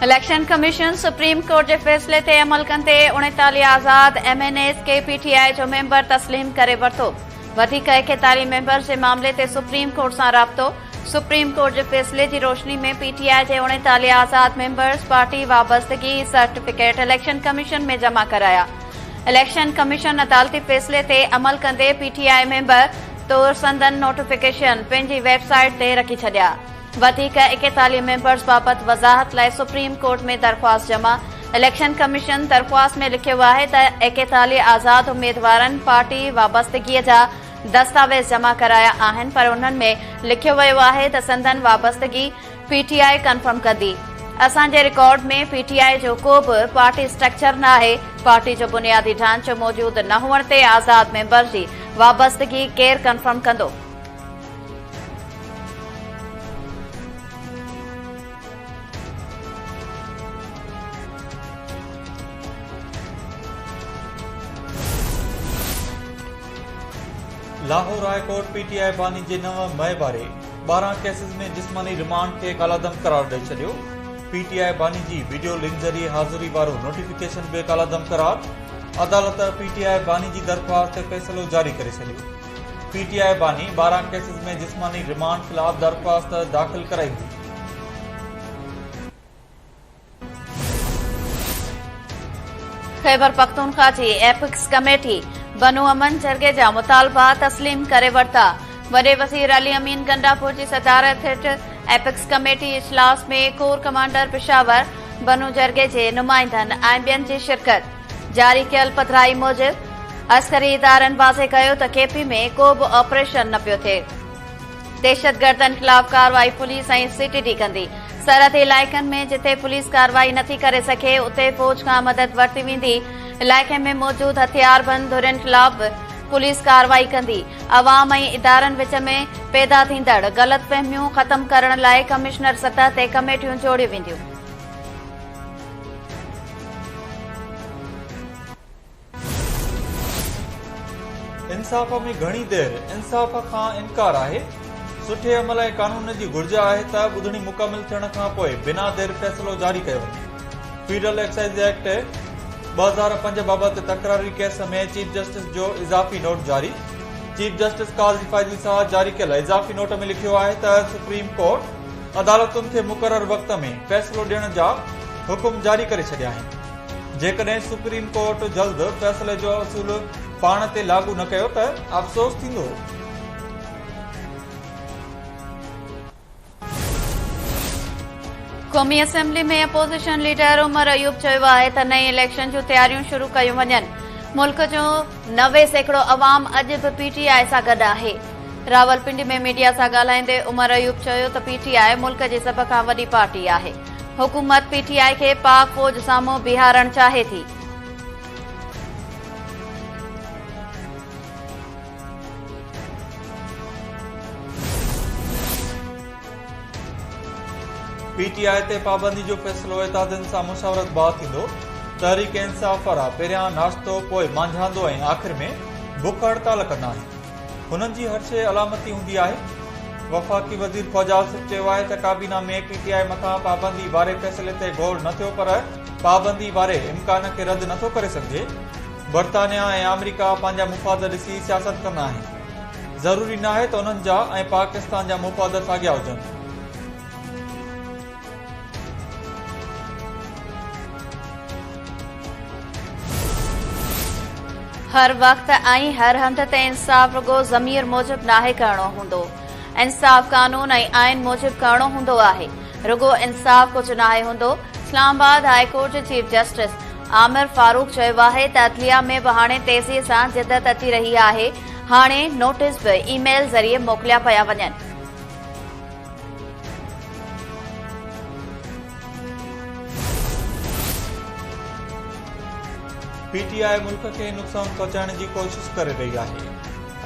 Election commission supreme court के फैसले ते अमल कंदे 39 आज़ाद MNAs के PTI जो मेंबर तस्लीम करे वरतो। वधीक 41 मेंबर जे मामले ते सुप्रीम कोर्ट सां राब्तो। सुप्रीम कोर्ट के फैसले की रोशनी में PTI जे 39 आज़ाद मेंबर्स पार्टी वाबस्तगी सर्टिफिकेट इलेक्शन कमीशन में जमा कराया। इलेक्शन कमीशन अदालती फैसले ते अमल कंदे PTI मेंबर तौर संदन नोटिफिकेशन पंहिंजी वेबसाइट ते रखी छॾिया। वधीक 41 मेंबर्स बाबत वज़ाहत लाइ सुप्रीम कोर्ट में दरख़्वास्त जमा। इलेक्शन कमीशन दरख़्वास्त में लिखियो आहे त 41 आज़ाद उम्मीदवारनि पार्टी वाबस्तगीअ जा दस्तावेज़ जमा कराया आहिनि, पर उन्हनि में लिखियो वियो आहे त संदन वाबस्तगी PTI कंफर्म कंदी। असांजे रिकॉर्ड में PTI जो को बि पार्टी स्ट्रक्चर न आहे। पार्टी जो बुनियादी ढांचो मौजूद न हुअण ते आज़ाद मेंबर जी वाबस्तगी केरु कंफर्म कंदो? लाहौर हाई कोर्ट PTI बानी जे 9 मई बारे 12 केसिस में जिस्मानी रिमांड के कालादम करार ॾेई छॾियो। PTI बानी जी वीडियो लिंक ज़रिए हाज़िरी वारो नोटिफिकेशन बि कालादम करार। अदालत PTI बानी जी दरख़्वास्त ते फ़ैसिलो जारी करे छॾियो। PTI बानी 12 केसिस में जिस्मानी रिमांड ख़िलाफ़ दरख़्वास्त दाख़िल कराईंदी। खैबर पख्तूनख्वा जी एपिक्स कमेटी बनू अमन जरगे जा मुतालबा तस्लीम करे वरता। वडे वज़ीर अली अमीन गंडापुर जी सदारत हेठ एपिक्स कमेटी इजलास में कोर कमांडर पेशावर बनू जरगे जे नुमाइंदनि ऐं ॿियनि जी शिरकत। जारी कयल पधिराई मूजिब अस्करी इदारनि वाज़े कयो त KP में को बि ऑपरेशन न पियो थिए। दहशतगर्दनि ख़िलाफ़ कार्रवाई पुलिस ऐं CTD कंदी। सरहदी इलाइक़नि में जिथे पुलिस कार्रवाई नथी करे सघे उते फ़ौज खां मदद वरिती वेंदी। इलाइक़े में मौजूद हथियारबंद धुरियुनि ख़िलाफ़ पुलिस कार्रवाई कंदी। अवाम ऐं इदारनि विच में पैदा थींदड़ ग़लतफ़हमियूं ख़त्म करण लाइ कमिश्नर सतह ते कमेटियूं जोड़ियूं वेंदियूं। इंसाफ़ में घणी देर इंसाफ़ खां इनकार आहे। सुठे अमल ऐं कानून जी घुर्ज आहे त ॿुधणी मुकमिल थियण खां पोइ बिना देर फ़ैसिलो जारी कयो वञे। फेडरल एक्साइज़ एक्ट 2005 बाबति तकरारी केस में चीफ जस्टिस जो इज़ाफ़ी नोट जारी। चीफ जस्टिस काज़ी फ़ाइज़ी सां जारी कयल इज़ाफ़ी नोट में लिखियो आहे त सुप्रीम कोर्ट अदालतुनि खे मुक़रर वक़्त में फ़ैसिलो ॾियण जा हुकुम जारी करे छॾिया आहिनि। जेकॾहिं सुप्रीम कोर्ट जल्द फ़ैसिले जो असूल पाण ते लागू न कयो त अफ़सोस थींदो। क़ौमी असेंबली में अपोज़िशन लीडर उमर अयूब चयो आहे त नई इलेक्शन जूं तयारियूं शुरू कयूं वञनि। मुल्क जो 90% अवाम अॼु बि PTI सां गॾु आहे। रावलपिंडी में मीडिया सां ॻाल्हाईंदे उमर अयूब चयो त PTI मुल्क जी सभ खां वॾी पार्टी आहे। हुकूमत PTI खे पाक फ़ौज साम्हूं बीहारणु चाहे थी। PTI ते पाबंदी जो फ़ैसिलो एतादनि सां मुशावरत बाद थींदो। तहरीक इंसाफ़ वारा पहिरियां नाश्तो पोइ मांझांदो ऐं आख़िर में बुख हड़ताल कंदा आहिनि। हुननि जी हर शइ अलामती हूंदी आहे। वफ़ाक़ी वज़ीर ख़्वाजा आसिफ़ चयो आहे त काबीना में PTI मथां पाबंदी वारे फ़ैसिले ते गौर न थियो, पर पाबंदी वारे इम्कान खे रद्द नथो करे सघिजे। बरतानिया ऐं अमेरिका पंहिंजा मुफ़ाद ॾिसी सियासत कंदा आहिनि। ज़रूरी न आहे त उन्हनि जा ऐं पाकिस्तान जा मुफ़ाद साॻिया हुजनि। हर वक्त ऐं हर हंध ते इंसाफ़ रुगो ज़मीर मूजिब नाहे करणो हूंदो। इंसाफ़ कानून ऐं आइन मूजिब करणो हूंदो आहे। रुगो इंसाफ़ कुझु नाहे हूंदो। इस्लामाबाद हाई कोर्ट जे चीफ जस्टिस आमिर फारूक चयो आहे त अदलिया में बि हाणे तेज़ीअ सां जिदत अची रही आहे। हाणे नोटिस बि ईमेल ज़रिए मोकिलिया पिया वञनि। PTI मुल्क खे नुक़सान पहुचाइण जी कोशिश करे रही आहे।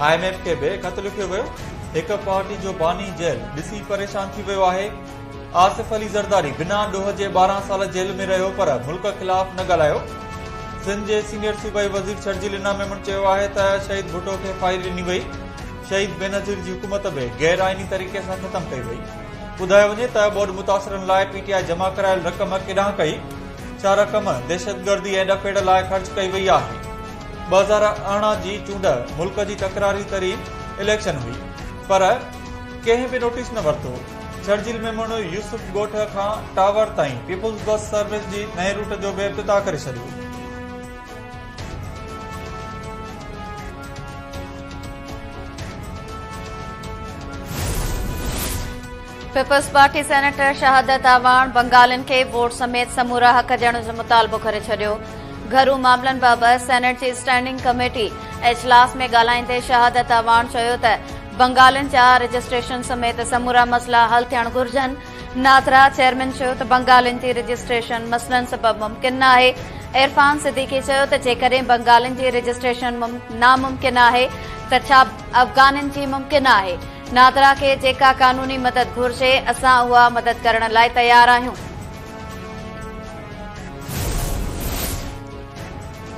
IMF खे बि ख़त लिखियो वियो। हिक पार्टी जो बानी जेल ॾिसी परेशान थी वियो आहे। आसिफ अली ज़रदारी बिना ॾोह जे 12 साल जेल में रहियो, पर मुल्क ख़िलाफ़ न ॻाल्हायो। सिंध जे सीनियर सूबाई वज़ीर शर्जील इनाम मेमन चयो आहे त शहीद भुट्टो खे फाइल ॾिनी वई। शहीद बेनज़ीर जी हुकूमत बि गैर आइनी तरीक़े सां ख़त्म कई वई। ॿुधायो वञे त ॿोॾ मुतासिरनि लाइ पीटीआई जमा करायल रक़म केॾांहुं कई, छा रक़म दहशतगर्दी ऐं ॾफेड़ लाइ ख़र्च कई वई आहे। 2018 जी चूंड मुल्क जी तकरारी तरीन इलेक्शन हुई, पर कंहिं बि नोटिस न वरितो। शर्जील मेमून यूसुफ ॻोठ खां टावर ताईं पीपुल्स बस सर्विस जी नए रूट जो बि इफ्तिताह करे छॾियो। पीपल्स पार्टी सेनेटर शहादत आवाण बंगालिन खे वोट समेत समूरा हक़ ॾियण जो मुतालबो करे छॾियो। घरू मामलनि बाबति सेनेट जी स्टैंडिंग कमेटी इजलास में ॻाल्हाईंदे शहादत आवाण चयो त बंगालिन जा रजिस्ट्रेशन समेत समूरा मसला हल थियण घुर्जनि। नादरा चेयरमैन चयो त बंगालिन जी रजिस्ट्रेशन मसलनि सबब मुमकिन न आहे। इरफान सिद्दीकी चयो त जेकॾहिं बंगालिन जी रजिस्ट्रेशन नामुमकिन आहे त छा अफगानिन जी मुमकिन आहे। नादरा खे जेका कानूनी मदद घुर्जे असां उहा मदद करण लाइ तयार आहियूं।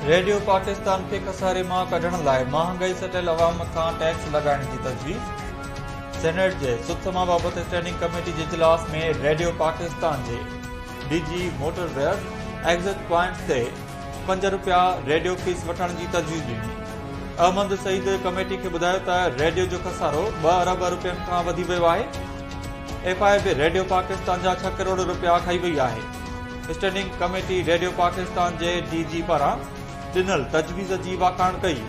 रेडियो पाकिस्तान खे खसारे मां कढण लाइ महांगाई सटियल अवाम खां टैक्स लॻाइण जी तजवीज़। सेनेट जे सुथमा बाबति स्टैंडिंग कमेटी जे इजलास में रेडियो पाकिस्तान जे डीजी मोटरवेयर एग्ज़िट पॉइंट ते ₹5 रेडियो फीस वठण जी तजवीज़ ॾिनी। अहमद सईद कमेटी खे ॿुधायो त रेडियो जो खसारो ₹2 अरब खां वधी वियो आहे। एफआई बि रेडियो पाकिस्तान जा ₹6 करोड़ खाई वई आहे। स्टैंडिंग कमेटी रेडियो पाकिस्तान जे डीजी पारां ॾिनल तजवीज़ जी वाखाण कई।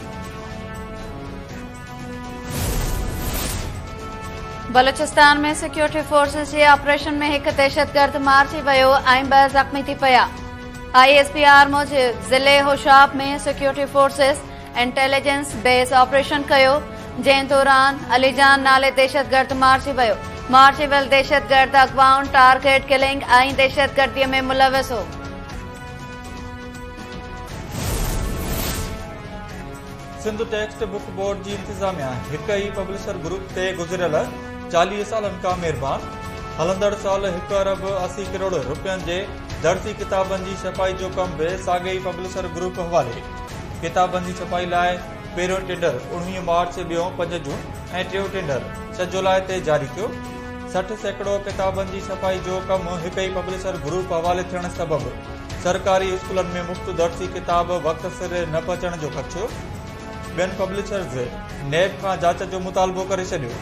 बलूचिस्तान में सिक्योरिटी फोर्सेस जे ऑपरेशन में हिकु दहशतगर्द मारिजी वियो ऐं 2 ज़ख़्मी थी पिया। ISPR मूजिब ज़िले होशाब में security forces intelligence base operation कयो, जंहिं दौरान अलीजान नाले दहशतगर्द मारिजी वियो। मारिजी वियल दहशतगर्द अगवाउन टारगेट किलिंग ऐं दहशतगर्दीअ में मुलविस हो। सिंध टेक्स्ट बुक बोर्ड जी इंतजामिया हिक ई पब्लिशर ग्रुप ते गुज़िरियल 40 सालनि खां महिरबान। हलंदड़ साल ₹1 अरब 80 करोड़ जे दर्सी किताबनि जी छपाई जो कम बि साॻे ई पब्लिशर ग्रुप हवाले। किताबनि जी छपाई लाइ पहिरियों टेंडर 19 मार्च, ॿियों 5 जून ऐं टियों टेंडर 6 जुलाई ते जारी कयो। 60 सैकड़ो किताबनि जी छपाई जो कम हिक ई पब्लिशर ग्रुप हवाले थियण सबबि सरकारी स्कूलनि में मुफ़्त दर्सी किताब वक़्त सिर न पहुचण जो ख़दशो। ॿियनि पब्लिशर्स नेब खां जांच जो मुतालबो करे छॾियो।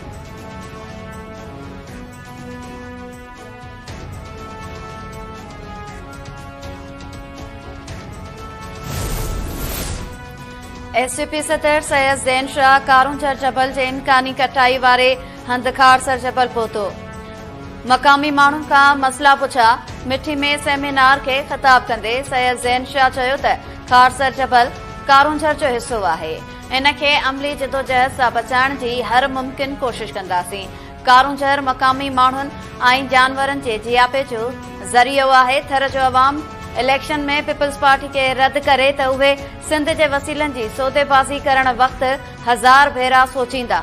SCP सदर सैयद ज़ैन शाह कारूंझर जबल जे इम्कानी कटाई वारे हंध खारसर जबल पहुतो। मक़ामी माण्हुनि खां मसला पुछा। मिठी में सेमिनार खे ख़िताब कंदे सैयद ज़ैन शाह चयो त खारसर जबल कारूंझर जो हिसो आहे। इन खे अमली जदोजहद सां बचाइण जी हर मुमकिन कोशिश कंदासीं। कारूंझर मक़ामी माण्हुनि ऐं जानवरनि जे जियापे जो ज़रियो आहे। थर जो अवाम इलेक्शन में पीपल्स पार्टी खे रद्द करे त उहे सिंध जे वसीलनि जी सौदेबाज़ी करण वक़्तु 1000 भेरा सोचींदा।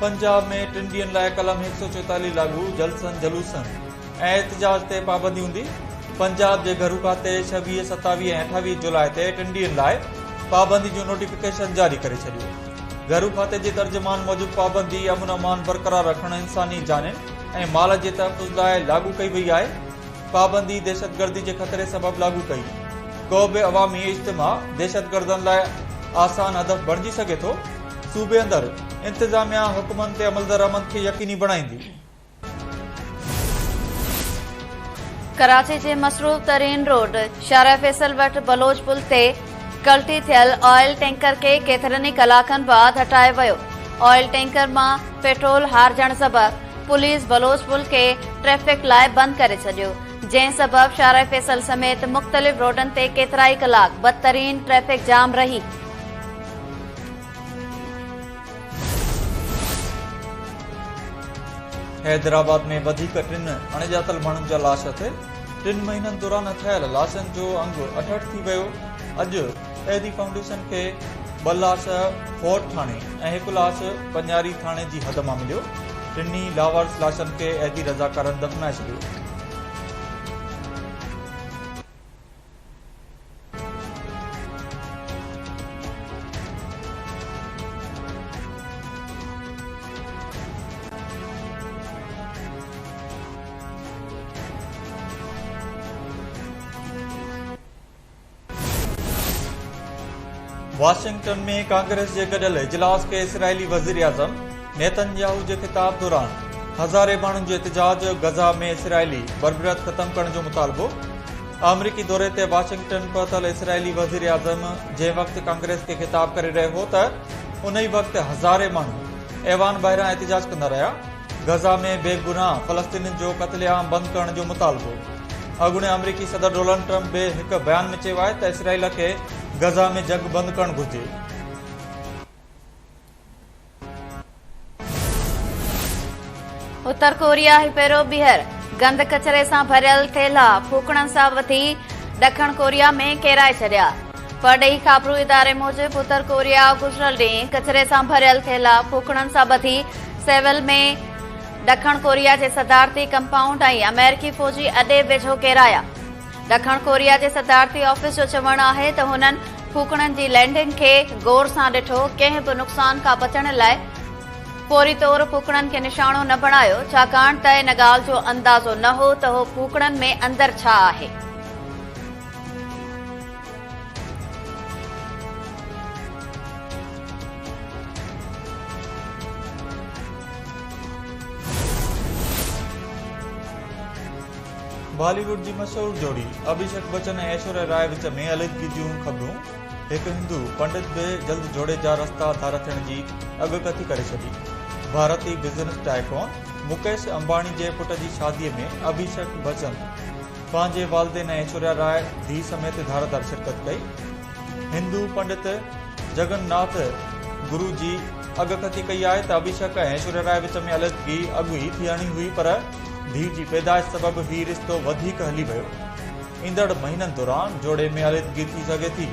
पंजाब में 3 ॾींहनि लाइ कलम 144 लागू, जलसनि जलूसनि ऐं एहतजाज ते पाबंदी हूंदी। पंजाब जे घरू खाते 26, 27 ऐं 28 जुलाई ते 3 ॾींहनि लाइ पाबंदी जो नोटिफिकेशन जारी करे छॾियो। घरू खाते जे तर्जुमान मूजिब पाबंदी अमन अमान बरक़रार रखण, इंसानी जानिन ऐं माल जे तहफ़ुज़ लाइ लागू कई वई आहे। पाबंदी दहशतगर्दी जे ख़तरे सबबि लागू कई। को बि अवामी इज्तिमा दहशतगर्दनि लाइ आसान हदफ़ बणिजी सघे थो। सूबे अंदरि इंतजामिया हुकमनि ते अमल दरामद खे यकीनी बणाईंदी। कराची जे मसरूफ़ तरीन रोड शारा फैसल वटि बलोच पुल ते गलती थियल ऑयल टैंकर खे केतिरनि ई कलाकनि बाद हटायो वियो। ऑयल टैंकर मां पेट्रोल हारजण सबबि पुलिस बलोच पुल खे ट्रैफ़िक लाइ बंदि करे छॾियो, जंहिं सबबि शारा फैसल समेत मुख़्तलिफ़ रोडनि ते केतिरा ई कलाक बदतरीन ट्रैफ़िक जाम रही। हैदराबाद में वधीक 3 अणॼातल माण्हुनि जा लाश थे। 3 महीननि दौरान थियल लाशनि जो अंग 68 थी वियो। अॼु एदी फाउंडेशन खे 2 लाश फोर्ट थाणे ऐं 1 लाश पन्यारी थाणे जी हद मां मिलियो। 3 लावारिस लाशनि खे एदी रज़ाकारनि दफ़नाए छॾियो। वाशिंगटन में कांग्रेस के गडल इजलास के इसराइली वजीर आजम नेतन्याहू के खिताब दौरान हज़ारे माण्हुनि जो एहतजाज, गजा में इसराइली बरबरत खत्म करण जो मुतालबो। अमरीकी दौरे ते वाशिंगटन पहुतल इसराइली वजीर आजम जे वक्त कांग्रेस के खिताब करे रहे हो त उन ही वक्त हज़ारे माण्हू ऐवान ॿाहिरां एहतजाज कंदा रहा। गजा में बेगुनाह फलस्तीनी जो कत्लेआम बंद करण जो मुतालबो। अॻूणे अमरीकी सदर डोनाल्ड ट्रंप बि हिकु बयान में चयो आहे त इसराइल खे गजा में जंग बंद करण घुर्जे। उत्तर कोरिया ही पहिरियों ॿीहर गंद कचरे सां भरियल थेला फूकणनि सां वधी ॾखण कोरिया में केराए छॾिया। परॾेही ख़बरूं इदारे मूजिब उत्तर कोरिया गुज़िरियल ॾींहुं कचरे सां भरियल थेला फूकणनि सां वधी सेवल में ॾखण कोरिया जे सदारती कंपाउंड ऐं अमेरिकी फ़ौजी अॾे वेझो केराया। ॾखण कोरिया जे सदारती ऑफिस जो चवणु आहे त हुननि फूकणनि जी लैंडिंग खे गौर सां ॾिठो, कंहिं बि नुक़सान खां बचण लाइ फौरी तौर फूकणनि खे निशानो न बणायो, छाकाणि त इन ॻाल्हि जो अंदाज़ो न हो त हो फूकणनि में अंदर छा आहे। बॉलीवुड की मशहूर जोड़ी अभिषेक बच्चन ऐं ऐश्वर्या राय विच में अलॻिगी जूं ख़बरूं। एक हिंदू पंडित भी जल्द जोड़े जा रस्ता धार थियण जी अॻकथी करे छॾी। भारतीय बिज़नेस टाइकून मुकेश अंबाणी के पुट की शादी में अभिषेक बच्चन पंहिंजे वालदेन ऐश्वर्या राय धी समेत धारदार शिरकत कई। हिंदू पंडित जगन्नाथ गुरु जी अॻकथी कई है त अभिषेक ऐं ऐश्वर्या राय विच में अलॻगी अॻु ई थियणी हुई, पर धी जी पैदाइश सबब ही रिश्तो वधीक हली वियो। ईंदड़ महीननि दौरान जोड़े में अलॻगी थी सघे थी।